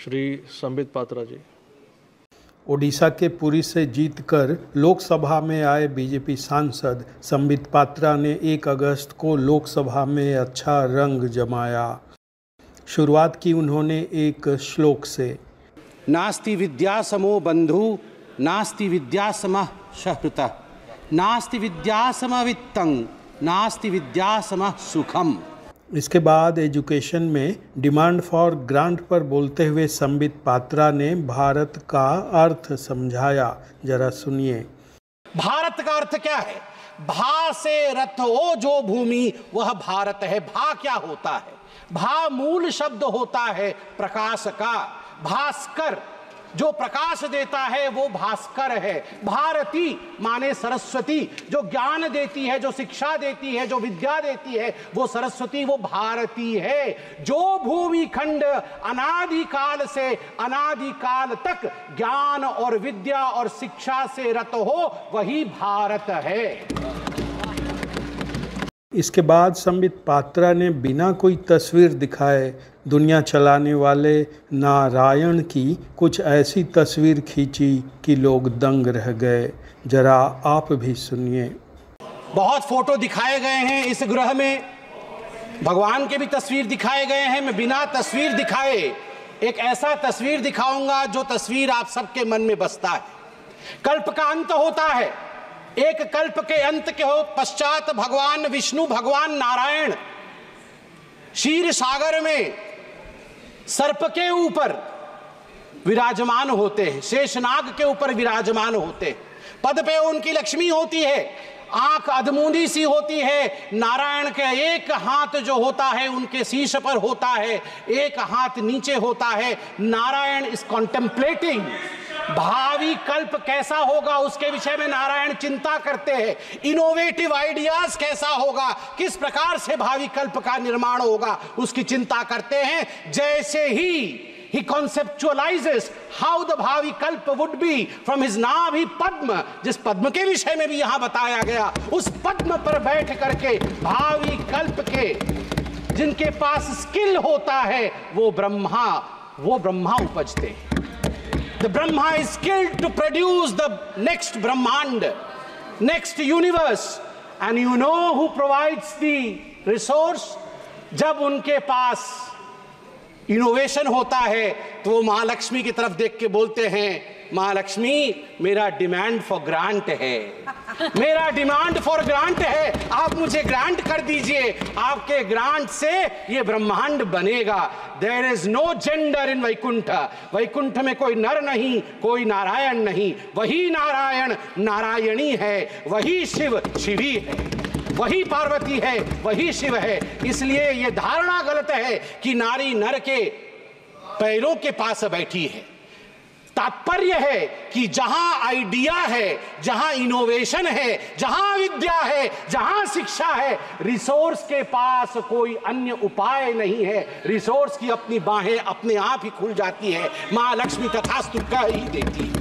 श्री संबित पात्रा जी। ओडिशा के पुरी से जीतकर लोकसभा में आए बीजेपी सांसद संबित पात्रा ने 1 अगस्त को लोकसभा में अच्छा रंग जमाया। शुरुआत की उन्होंने एक श्लोक से। नास्ति विद्या समो बंधु नास्ति विद्या समः सहृतः नास्ति विद्या समः वित्तं नास्ति विद्या समः सुखम। इसके बाद एजुकेशन में डिमांड फॉर ग्रांट पर बोलते हुए संबित पात्रा ने भारत का अर्थ समझाया। जरा सुनिए। भारत का अर्थ क्या है? भा से रथ हो जो भूमि वह भारत है। भा क्या होता है? भा मूल शब्द होता है प्रकाश का। भास्कर जो प्रकाश देता है वो भास्कर है। भारती माने सरस्वती, जो ज्ञान देती है, जो शिक्षा देती है, जो विद्या देती है, वो सरस्वती, वो भारती है। जो भूमि खंड अनादिकाल से अनादिकाल तक ज्ञान और विद्या और शिक्षा से रत हो वही भारत है। इसके बाद संबित पात्रा ने बिना कोई तस्वीर दिखाए दुनिया चलाने वाले नारायण की कुछ ऐसी तस्वीर खींची कि लोग दंग रह गए। जरा आप भी सुनिए। बहुत फोटो दिखाए गए हैं इस ग्रह में, भगवान के भी तस्वीर दिखाए गए हैं। मैं बिना तस्वीर दिखाए एक ऐसा तस्वीर दिखाऊंगा जो तस्वीर आप सबके मन में बसता है। कल्प का अंत होता है, एक कल्प के अंत के हो पश्चात भगवान विष्णु, भगवान नारायण क्षीर सागर में सर्प के ऊपर विराजमान होते हैं, शेषनाग के ऊपर विराजमान होते हैं। पद पे उनकी लक्ष्मी होती है, आंख अधमूंदी सी होती है। नारायण के एक हाथ जो होता है उनके शीश पर होता है, एक हाथ नीचे होता है। Narayan is contemplating. भावी कल्प कैसा होगा उसके विषय में नारायण चिंता करते हैं। इनोवेटिव आइडियाज कैसा होगा, किस प्रकार से भावी कल्प का निर्माण होगा उसकी चिंता करते हैं। जैसे ही he conceptualizes how the भावी कल्प would be from his नाभि पद्म, जिस पद्म के विषय में भी यहां बताया गया, उस पद्म पर बैठ करके भावी कल्प के जिनके पास स्किल होता है वो ब्रह्मा उपजते हैं। The Brahma is skilled to produce the next Brahmand, next universe. And you know who provides the resource? जब उनके पास इनोवेशन होता है तो वो महालक्ष्मी की तरफ देख के बोलते हैं, महालक्ष्मी मेरा डिमांड फॉर ग्रांट है, मेरा डिमांड फॉर ग्रांट है, आप मुझे ग्रांट कर दीजिए, आपके ग्रांट से ये ब्रह्मांड बनेगा। There is no gender in Vaikuntha. Vaikuntha में कोई नर नहीं, कोई नारायण नहीं। वही नारायण नारायणी है, वही शिव शिवी है, वही पार्वती है, वही शिव है। इसलिए ये धारणा गलत है कि नारी नर के पैरों के पास बैठी है। तात्पर्य है कि जहां आइडिया है, जहां इनोवेशन है, जहां विद्या है, जहां शिक्षा है, रिसोर्स के पास कोई अन्य उपाय नहीं है। रिसोर्स की अपनी बाहें अपने आप ही खुल जाती है। मां लक्ष्मी तथास्तु कह ही देती है।